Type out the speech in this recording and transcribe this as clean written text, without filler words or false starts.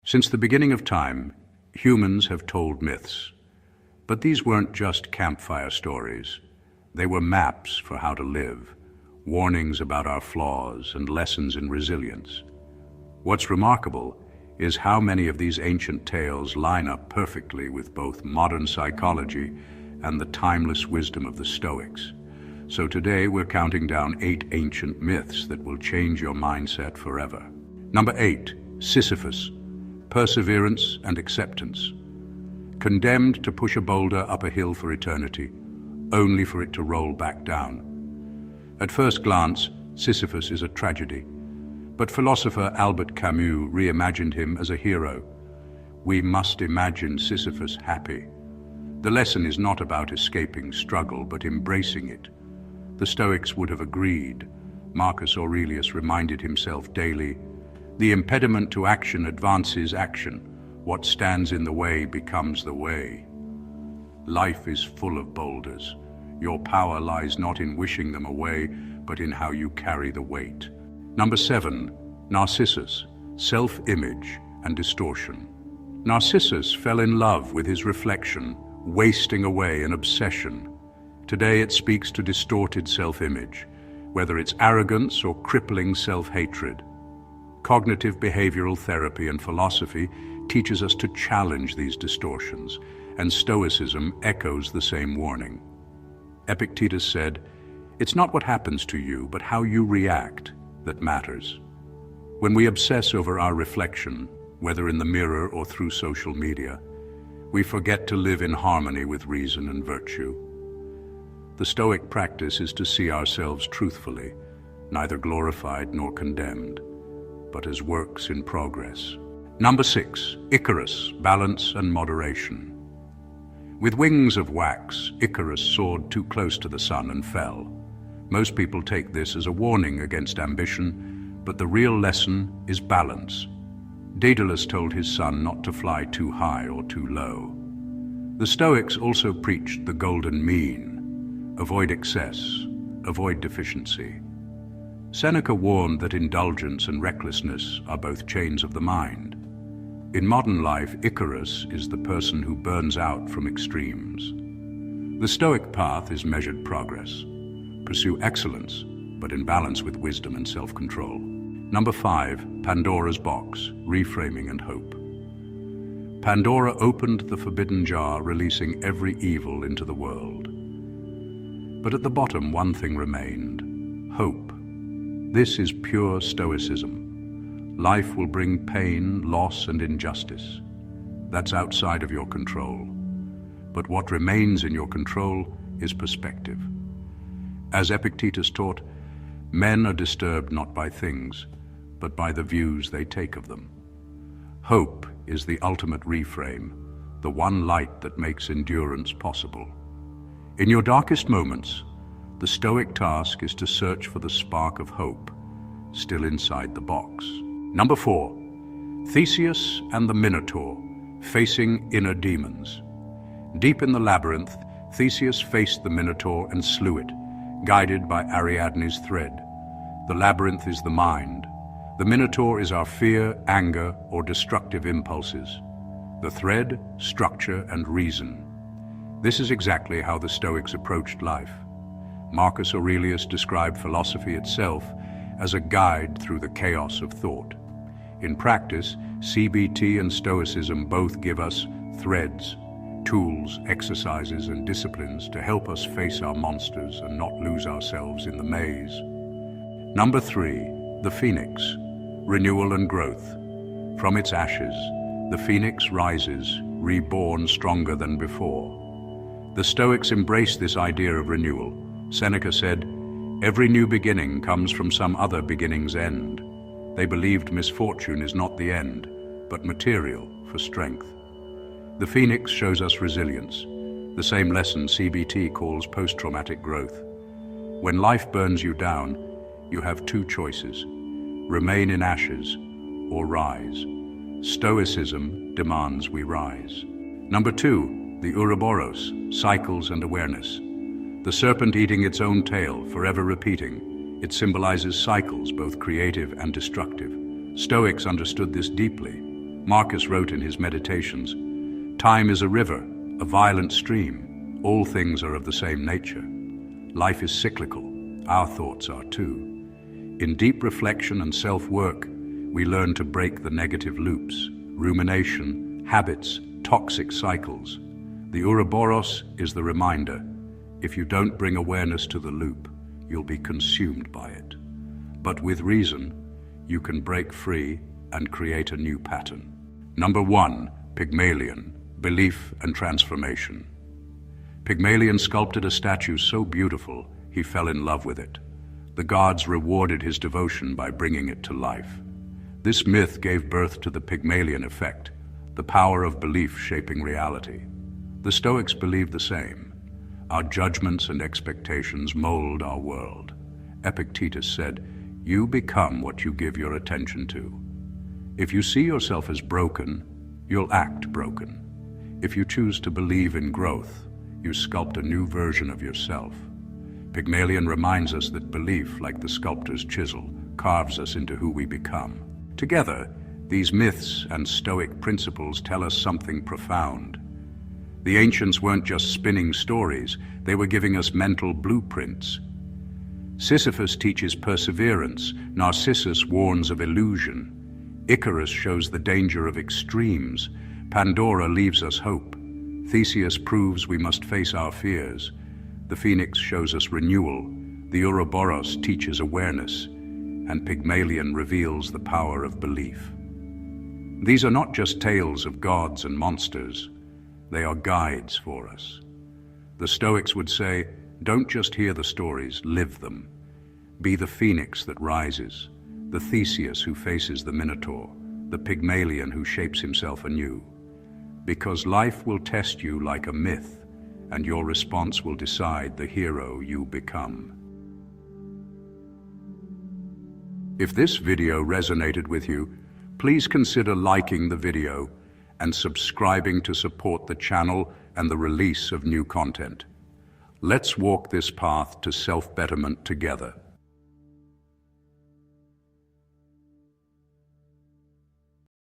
Since the beginning of time, humans have told myths. But these weren't just campfire stories. They were maps for how to live, warnings about our flaws and lessons in resilience. What's remarkable is how many of these ancient tales line up perfectly with both modern psychology and the timeless wisdom of the Stoics. So today we're counting down 8 ancient myths that will change your mindset forever. Number 8, Sisyphus, perseverance and acceptance. Condemned to push a boulder up a hill for eternity, only for it to roll back down. At first glance, Sisyphus is a tragedy, but philosopher Albert Camus reimagined him as a hero. We must imagine Sisyphus happy. The lesson is not about escaping struggle, but embracing it. The Stoics would have agreed. Marcus Aurelius reminded himself daily, "The impediment to action advances action. What stands in the way becomes the way." Life is full of boulders. Your power lies not in wishing them away, but in how you carry the weight. Number 7, Narcissus, self-image and distortion. Narcissus fell in love with his reflection, wasting away an obsession. Today it speaks to distorted self-image, whether it's arrogance or crippling self-hatred. Cognitive behavioral therapy and philosophy teaches us to challenge these distortions, and Stoicism echoes the same warning. Epictetus said, "It's not what happens to you, but how you react that matters." When we obsess over our reflection, whether in the mirror or through social media, we forget to live in harmony with reason and virtue. The Stoic practice is to see ourselves truthfully, neither glorified nor condemned, but as works in progress. Number 6, Icarus, balance and moderation. With wings of wax, Icarus soared too close to the sun and fell. Most people take this as a warning against ambition, but the real lesson is balance. Daedalus told his son not to fly too high or too low. The Stoics also preached the golden mean. Avoid excess, avoid deficiency. Seneca warned that indulgence and recklessness are both chains of the mind. In modern life, Icarus is the person who burns out from extremes. The Stoic path is measured progress. Pursue excellence, but in balance with wisdom and self-control. Number 5, Pandora's box, reframing and hope. Pandora opened the forbidden jar, releasing every evil into the world. But at the bottom, one thing remained: hope. This is pure Stoicism. Life will bring pain, loss, and injustice. That's outside of your control. But what remains in your control is perspective. As Epictetus taught, men are disturbed not by things, but by the views they take of them. Hope is the ultimate reframe, the one light that makes endurance possible. In your darkest moments, the Stoic task is to search for the spark of hope, still inside the box. Number 4, Theseus and the Minotaur, facing inner demons. Deep in the labyrinth, Theseus faced the Minotaur and slew it, guided by Ariadne's thread. The labyrinth is the mind. The Minotaur is our fear, anger, or destructive impulses. The thread, structure, and reason. This is exactly how the Stoics approached life. Marcus Aurelius described philosophy itself as a guide through the chaos of thought. In practice, CBT and Stoicism both give us threads, tools, exercises, and disciplines to help us face our monsters and not lose ourselves in the maze. Number 3, the Phoenix, renewal and growth. From its ashes, the Phoenix rises, reborn stronger than before. The Stoics embraced this idea of renewal. Seneca said, "Every new beginning comes from some other beginning's end." They believed misfortune is not the end, but material for strength. The Phoenix shows us resilience, the same lesson CBT calls post-traumatic growth. When life burns you down, you have 2 choices: remain in ashes or rise. Stoicism demands we rise. Number 2, the Ouroboros, cycles and awareness. The serpent eating its own tail, forever repeating. It symbolizes cycles, both creative and destructive. Stoics understood this deeply. Marcus wrote in his Meditations, "Time is a river, a violent stream. All things are of the same nature. Life is cyclical. Our thoughts are too. In deep reflection and self-work, we learn to break the negative loops, rumination, habits, toxic cycles. The Ouroboros is the reminder. If you don't bring awareness to the loop, you'll be consumed by it. But with reason, you can break free and create a new pattern." Number 1, Pygmalion, belief and transformation. Pygmalion sculpted a statue so beautiful, he fell in love with it. The gods rewarded his devotion by bringing it to life. This myth gave birth to the Pygmalion effect, the power of belief shaping reality. The Stoics believed the same. Our judgments and expectations mold our world. Epictetus said, "You become what you give your attention to." If you see yourself as broken, you'll act broken. If you choose to believe in growth, you sculpt a new version of yourself. Pygmalion reminds us that belief, like the sculptor's chisel, carves us into who we become. Together, these myths and Stoic principles tell us something profound. The ancients weren't just spinning stories, they were giving us mental blueprints. Sisyphus teaches perseverance, Narcissus warns of illusion. Icarus shows the danger of extremes, Pandora leaves us hope. Theseus proves we must face our fears. The Phoenix shows us renewal, the Ouroboros teaches awareness, and Pygmalion reveals the power of belief. These are not just tales of gods and monsters, they are guides for us. The Stoics would say, don't just hear the stories, live them. Be the phoenix that rises, the Theseus who faces the Minotaur, the Pygmalion who shapes himself anew. Because life will test you like a myth, and your response will decide the hero you become. If this video resonated with you, please consider liking the video and subscribing to support the channel and the release of new content. Let's walk this path to self-betterment together.